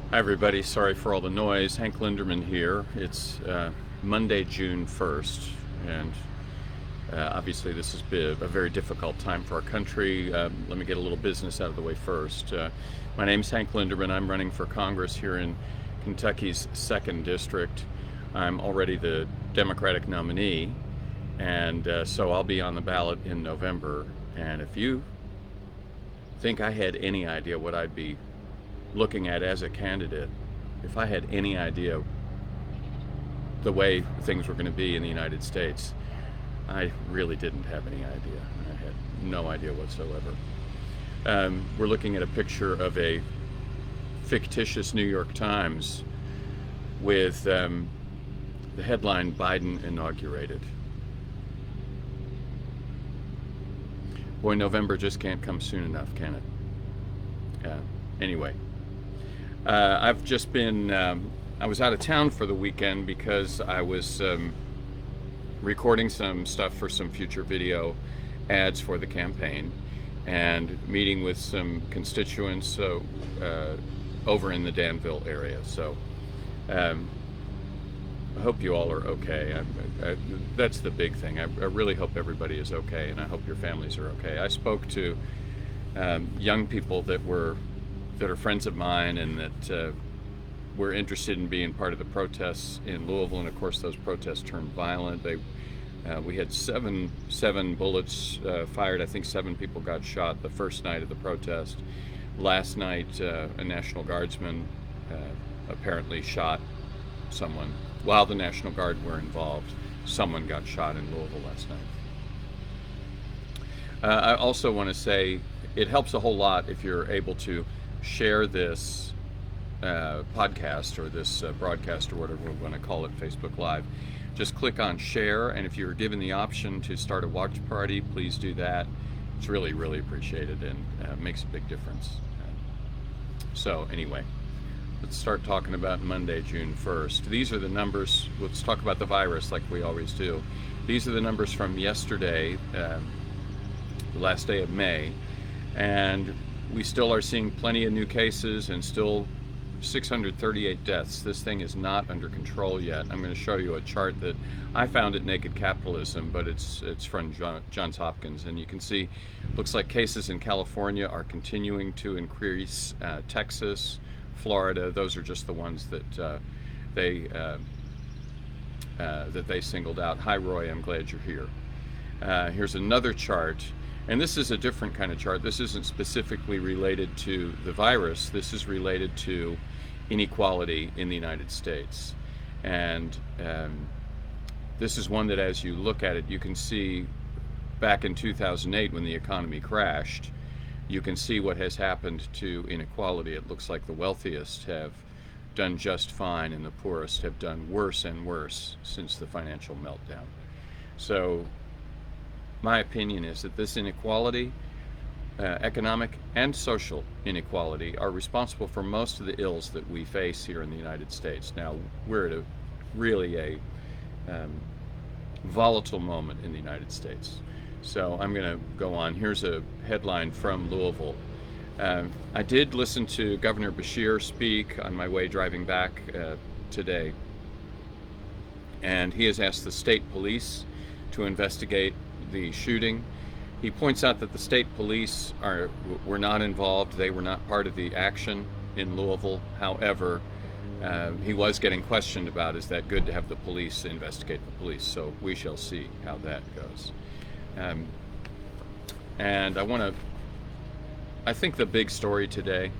Hi everybody, sorry for all the noise. Hank Linderman here. It's Monday, June 1st, and obviously this has been a very difficult time for our country. Let me get a little business out of the way first. My name's Hank Linderman. I'm running for Congress here in Kentucky's 2nd District. I'm already the Democratic nominee, and so I'll be on the ballot in November. And if you think I had any idea what I'd be looking at as a candidate, if I had any idea the way things were going to be in the United States, I really didn't have any idea. I had no idea whatsoever. We're looking at a picture of a fictitious New York Times with the headline, "Biden inaugurated." Boy, November just can't come soon enough, can it? Anyway. I've just been, I was out of town for the weekend because I was recording some stuff for some future video ads for the campaign and meeting with some constituents over in the Danville area. So I hope you all are okay. That's the big thing. I really hope everybody is okay, and I hope your families are okay. I spoke to young people that are friends of mine and that were interested in being part of the protests in Louisville, and of course those protests turned violent. We had seven bullets fired. I think 7 people got shot the first night of the protest. Last night, a National Guardsman apparently shot someone. While the National Guard were involved, someone got shot in Louisville last night. I also want to say it helps a whole lot if you're able to share this podcast or this broadcast or whatever we want to call it, Facebook Live. Just click on share, and if you're given the option to start a watch party, please do that. It's really, really appreciated and makes a big difference. So anyway, let's start talking about Monday, June 1st. These are the numbers. Let's talk about the virus like we always do. These are the numbers from yesterday, the last day of May, and we still are seeing plenty of new cases and still 638 deaths. This thing is not under control yet. I'm going to show you a chart that I found at Naked Capitalism, but it's from Johns Hopkins, and you can see looks like cases in California are continuing to increase. Texas, Florida, those are just the ones that they singled out. Hi Roy, I'm glad you're here. Here's another chart. And this is a different kind of chart. This isn't specifically related to the virus. This is related to inequality in the United States. And this is one that as you look at it, you can see back in 2008 when the economy crashed, you can see what has happened to inequality. It looks like the wealthiest have done just fine and the poorest have done worse and worse since the financial meltdown. So my opinion is that this inequality, economic and social inequality, are responsible for most of the ills that we face here in the United States. Now, we're at a really volatile moment in the United States. So I'm going to go on. Here's a headline from Louisville. I did listen to Governor Beshear speak on my way driving back today, and he has asked the state police to investigate the shooting. He points out that the state police were not involved. They were not part of the action in Louisville. However, he was getting questioned about, is that good to have the police investigate the police? So we shall see how that goes. And I think the big story today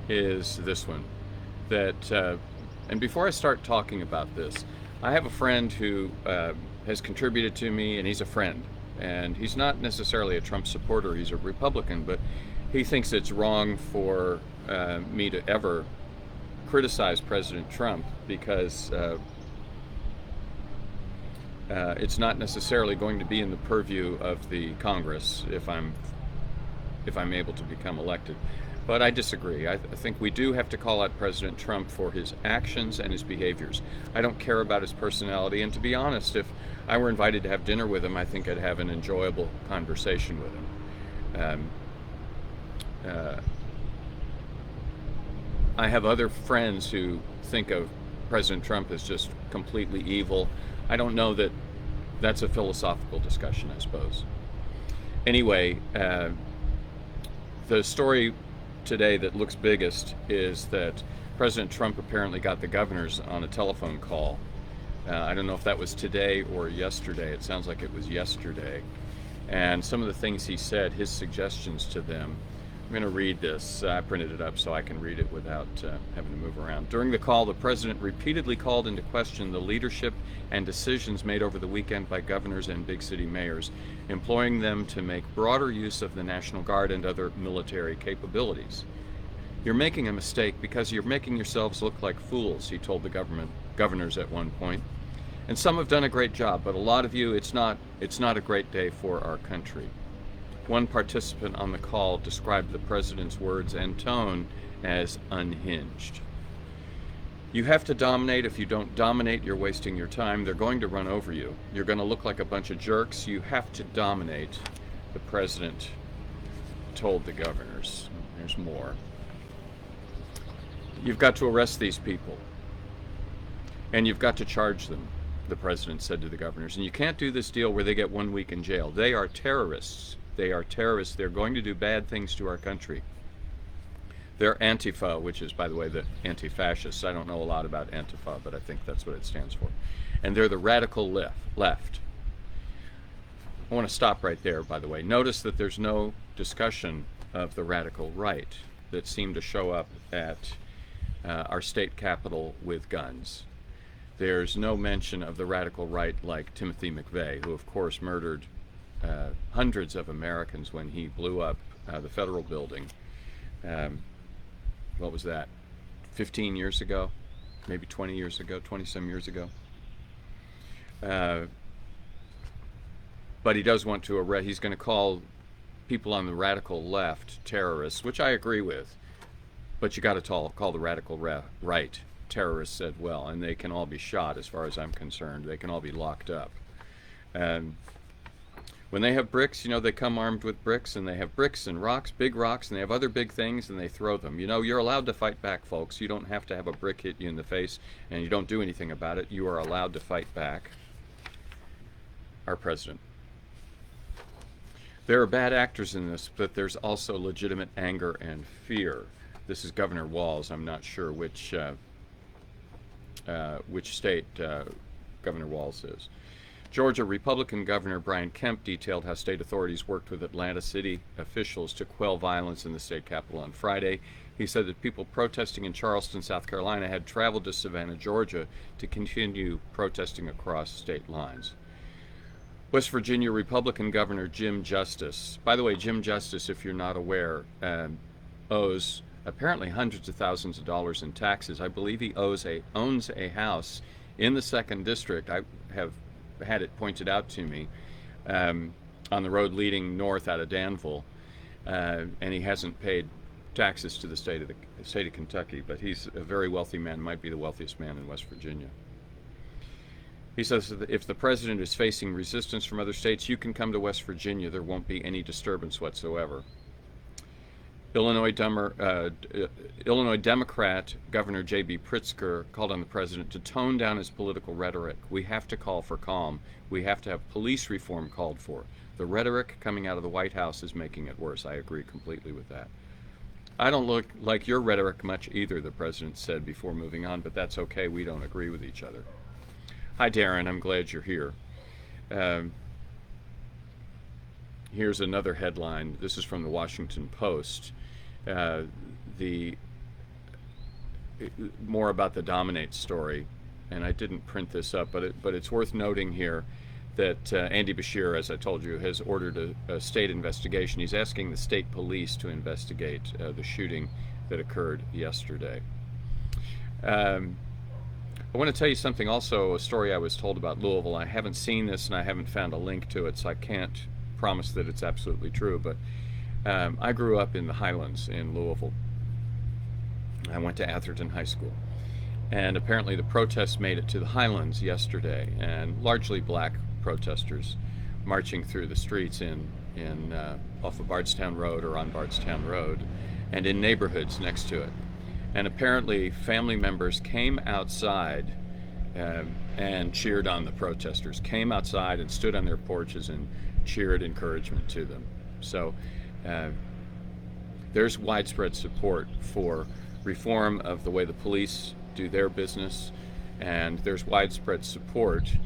is this one. And before I start talking about this, I have a friend who has contributed to me, and he's a friend, and he's not necessarily a Trump supporter. He's a Republican, but he thinks it's wrong for me to ever criticize President Trump because it's not necessarily going to be in the purview of the Congress if I'm able to become elected. But I disagree. I think we do have to call out President Trump for his actions and his behaviors. I don't care about his personality, and to be honest, if I were invited to have dinner with him, I think I'd have an enjoyable conversation with him. I have other friends who think of President Trump as just completely evil. I don't know that that's a philosophical discussion, I suppose. Anyway, the story today that looks biggest is that President Trump apparently got the governors on a telephone call. I don't know if that was today or yesterday. It sounds like it was yesterday. And some of the things he said, his suggestions to them, I'm going to read this. I printed it up so I can read it without having to move around. During the call, the president repeatedly called into question the leadership and decisions made over the weekend by governors and big city mayors, imploring them to make broader use of the National Guard and other military capabilities. You're making a mistake because you're making yourselves look like fools, he told the governors at one point. And some have done a great job, but a lot of you, it's not a great day for our country. One participant on the call described the president's words and tone as unhinged. You have to dominate. If you don't dominate, you're wasting your time. They're going to run over you. You're going to look like a bunch of jerks. You have to dominate, the president told the governors. There's more. You've got to arrest these people, and you've got to charge them, the president said to the governors. And you can't do this deal where they get 1 week in jail. They are terrorists. They are terrorists. They're going to do bad things to our country. They're Antifa, which is, by the way, the anti-fascists. I don't know a lot about Antifa, but I think that's what it stands for. And they're the radical left. I want to stop right there, by the way. Notice that there's no discussion of the radical right that seemed to show up at our state capitol with guns. There's no mention of the radical right like Timothy McVeigh, who, of course, murdered hundreds of Americans when he blew up the federal building. What was that? 15 years ago? Maybe 20 years ago? 20-some years ago? But he does want to arrest. He's going to call people on the radical left terrorists, which I agree with. But you got to call the radical right terrorists as well, and they can all be shot, as far as I'm concerned. They can all be locked up. When they have bricks, they come armed with bricks, and they have bricks and rocks, big rocks, and they have other big things, and they throw them. You're allowed to fight back, folks. You don't have to have a brick hit you in the face, and you don't do anything about it. You are allowed to fight back. Our president. There are bad actors in this, but there's also legitimate anger and fear. This is Governor Walz. I'm not sure which state Governor Walz is. Georgia Republican Governor Brian Kemp detailed how state authorities worked with Atlanta city officials to quell violence in the state capitol on Friday. He said that people protesting in Charleston, South Carolina had traveled to Savannah, Georgia to continue protesting across state lines. West Virginia Republican Governor Jim Justice, by the way, Jim Justice, if you're not aware, owes apparently hundreds of thousands of dollars in taxes. I believe he owns a house in the 2nd District. I have had it pointed out to me on the road leading north out of Danville, and he hasn't paid taxes to the state of Kentucky, but he's a very wealthy man, might be the wealthiest man in West Virginia. He says that if the president is facing resistance from other states, you can come to West Virginia. There won't be any disturbance whatsoever. Illinois Democrat Governor J.B. Pritzker called on the president to tone down his political rhetoric. We have to call for calm. We have to have police reform called for. The rhetoric coming out of the White House is making it worse. I agree completely with that. I don't look like your rhetoric much either, the president said before moving on, but that's okay. We don't agree with each other. Hi, Darren. I'm glad you're here. Here's another headline. This is from the Washington Post. More about the Dominate story, and I didn't print this up, but it's worth noting here that Andy Beshear, as I told you, has ordered a state investigation. He's asking the state police to investigate the shooting that occurred yesterday. I want to tell you something also, a story I was told about Louisville. I haven't seen this and I haven't found a link to it, so I can't promise that it's absolutely true, but I grew up in the Highlands in Louisville. I went to Atherton High School, and apparently the protests made it to the Highlands yesterday, and largely black protesters marching through the streets off of Bardstown Road or on Bardstown Road and in neighborhoods next to it. And apparently family members came outside and cheered on the protesters, came outside and stood on their porches and cheered encouragement to them. So there's widespread support for reform of the way the police do their business, and there's widespread support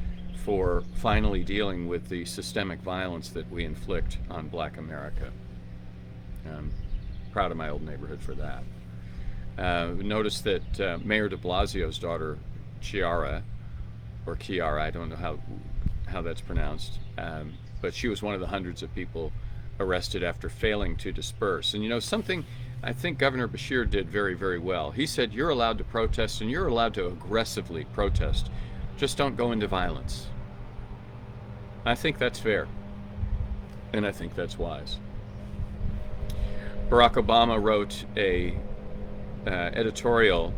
for finally dealing with the systemic violence that we inflict on Black America. I'm proud of my old neighborhood for that. Notice that Mayor de Blasio's daughter, Chiara, I don't know how that's pronounced, but she was one of the hundreds of people arrested after failing to disperse. And you know, something I think Governor Beshear did very, very well. He said, you're allowed to protest and you're allowed to aggressively protest. Just don't go into violence. I think that's fair. And I think that's wise. Barack Obama wrote a editorial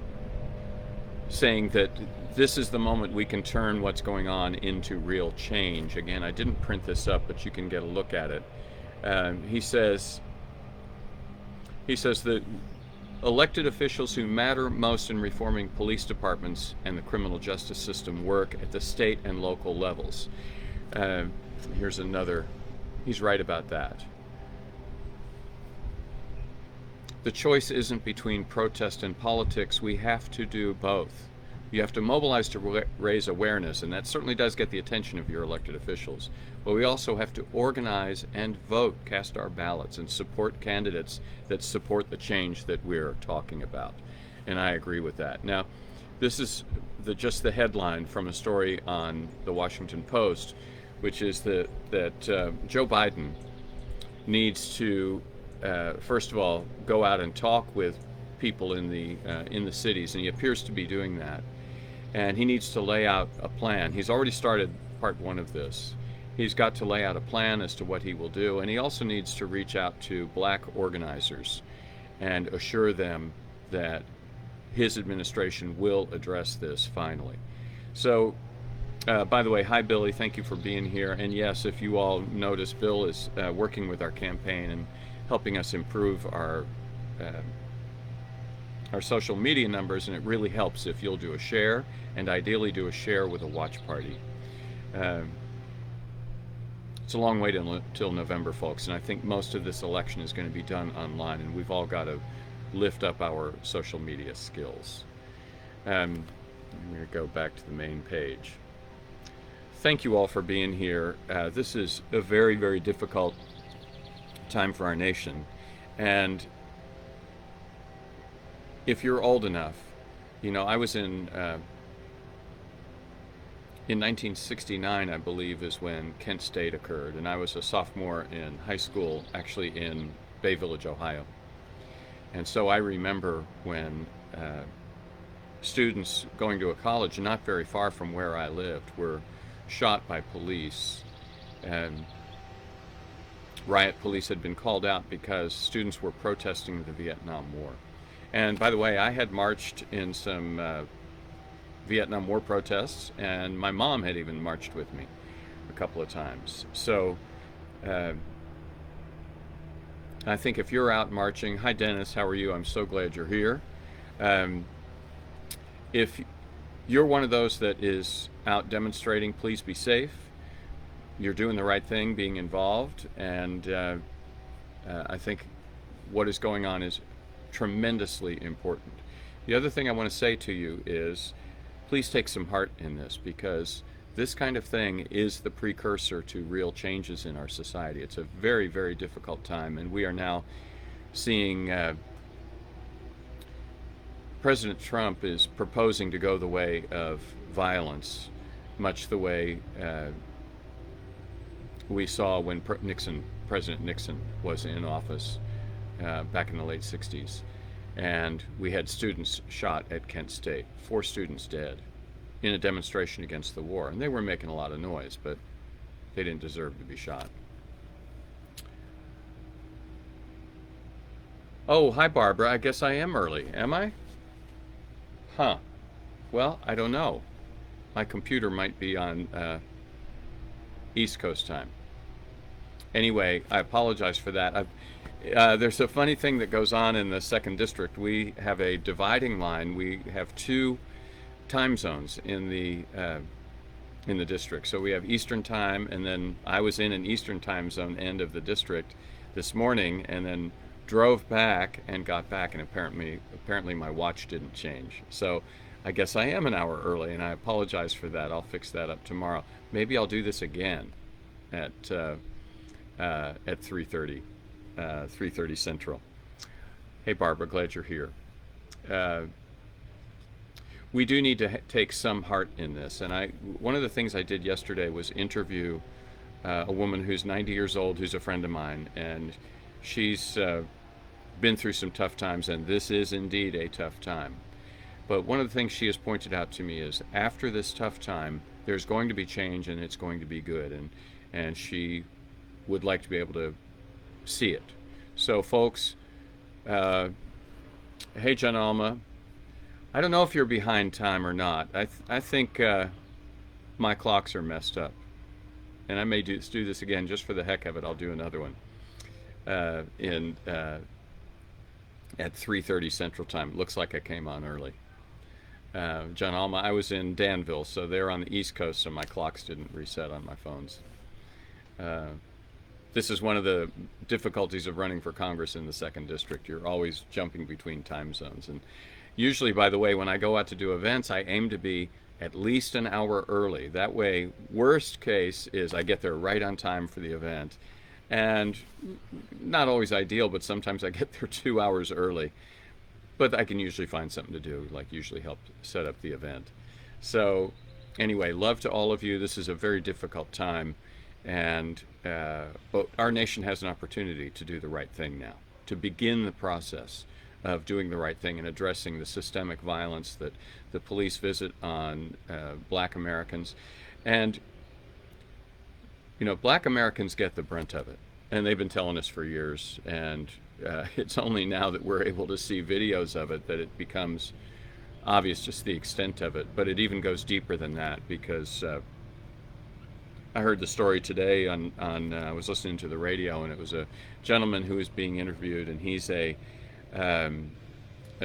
saying that this is the moment we can turn what's going on into real change. Again, I didn't print this up, but you can get a look at it. He says that elected officials who matter most in reforming police departments and the criminal justice system work at the state and local levels. Here's another, he's right about that. The choice isn't between protest and politics. We have to do both. You have to mobilize to raise awareness, and that certainly does get the attention of your elected officials. But we also have to organize and vote, cast our ballots, and support candidates that support the change that we're talking about. And I agree with that. Now, this is just the headline from a story on the Washington Post, which is that Joe Biden needs to first of all, go out and talk with people in the cities, and he appears to be doing that. And he needs to lay out a plan. He's already started part one of this. He's got to lay out a plan as to what he will do, and he also needs to reach out to Black organizers and assure them that his administration will address this finally. So, by the way, hi Billy, thank you for being here. And yes, if you all notice, Bill is working with our campaign and helping us improve our social media numbers, and it really helps if you'll do a share, and ideally do a share with a watch party. It's a long way till November, folks, and I think most of this election is going to be done online, and we've all got to lift up our social media skills. I'm going to go back to the main page. Thank you all for being here. This is a very, very difficult time for our nation, and if you're old enough, you know, I was in 1969, I believe, is when Kent State occurred, and I was a sophomore in high school, actually in Bay Village, Ohio. And so I remember when students going to a college not very far from where I lived were shot by police, and riot police had been called out because students were protesting the Vietnam War. And by the way, I had marched in some Vietnam War protests, and my mom had even marched with me a couple of times. So I think if you're out marching, hi Dennis, how are you? I'm so glad you're here. If you're one of those that is out demonstrating, please be safe. You're doing the right thing, being involved, and I think what is going on is tremendously important. The other thing I want to say to you is, please take some heart in this, because this kind of thing is the precursor to real changes in our society. It's a very, very difficult time, and we are now seeing President Trump is proposing to go the way of violence, much the way we saw when President Nixon was in office back in the late 60s. And we had students shot at Kent State, 4 students dead in a demonstration against the war. And they were making a lot of noise, but they didn't deserve to be shot. Oh, hi Barbara, I guess I am early, am I? Huh. Well, I don't know. My computer might be on East Coast time. Anyway, I apologize for that. There's a funny thing that goes on in the second district. We have a dividing line. We have two time zones in the district. So we have Eastern time, and then I was in an Eastern time zone end of the district this morning, and then drove back and got back, and apparently my watch didn't change. So I guess I am an hour early, and I apologize for that. I'll fix that up tomorrow. Maybe I'll do this again at 3:30, 3:30 Central. Hey Barbara, glad you're here. We do need to take some heart in this, and one of the things I did yesterday was interview a woman who's 90 years old, who's a friend of mine, and she's been through some tough times, and this is indeed a tough time. But one of the things she has pointed out to me is after this tough time, there's going to be change, and it's going to be good, and she would like to be able to see it. So folks, hey John Alma, I don't know if you're behind time or not. I think my clocks are messed up, and I may do this again just for the heck of it. I'll do another one at 3:30 Central Time. It looks like I came on early. John Alma, I was in Danville, so they're on the East Coast, so my clocks didn't reset on my phones. This is one of the difficulties of running for Congress in the second district. You're always jumping between time zones, and usually, by the way, when I go out to do events, I aim to be at least an hour early. That way, worst case is I get there right on time for the event. And not always ideal, but sometimes I get there 2 hours early. But I can usually find something to do, like usually help set up the event. So anyway, love to all of you. This is a very difficult time. And but our nation has an opportunity to do the right thing now, to begin the process of doing the right thing and addressing the systemic violence that the police visit on black Americans. And, you know, black Americans get the brunt of it, and they've been telling us for years, and it's only now that we're able to see videos of it that it becomes obvious just the extent of it. But it even goes deeper than that, because I heard the story today I was listening to the radio, and it was a gentleman who was being interviewed, and he's a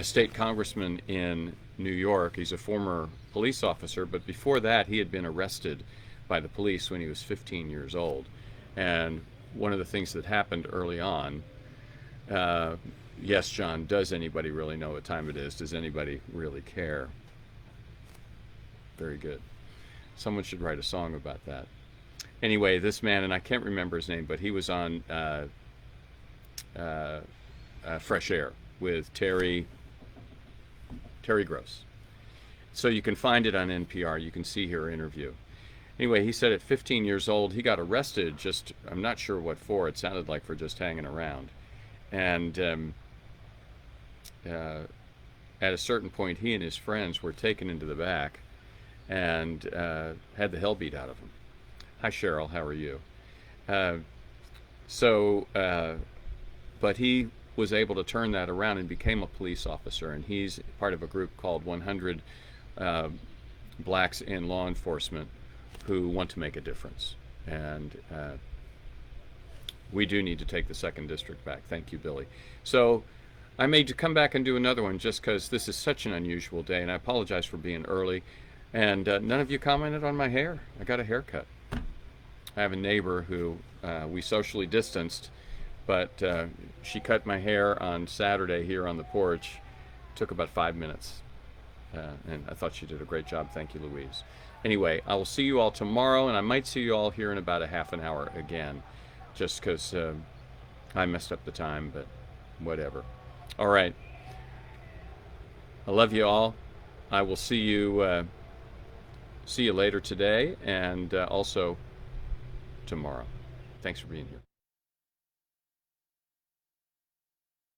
state congressman in New York. He's a former police officer, but before that he had been arrested by the police when he was 15 years old. And one of the things that happened early on, yes, John, does anybody really know what time it is? Does anybody really care? Very good. Someone should write a song about that. Anyway, this man, and I can't remember his name, but he was on Fresh Air with Terry Gross. So you can find it on NPR. You can see her interview. Anyway, he said at 15 years old, he got arrested just, I'm not sure what for. It sounded like for just hanging around. And at a certain point, he and his friends were taken into the back and had the hell beat out of them. Hi, Cheryl. How are you? But he was able to turn that around and became a police officer, and he's part of a group called 100 Blacks in Law Enforcement who want to make a difference. And we do need to take the second district back. Thank you, Billy. So I may come back and do another one just because this is such an unusual day, and I apologize for being early. And none of you commented on my hair. I got a haircut. I have a neighbor who we socially distanced, but she cut my hair on Saturday here on the porch. It took about 5 minutes, and I thought she did a great job. Thank you, Louise. Anyway, I will see you all tomorrow, and I might see you all here in about a half an hour again, just because I messed up the time, but whatever. All right. I love you all. I will see you later today, and also tomorrow. Thanks for being here.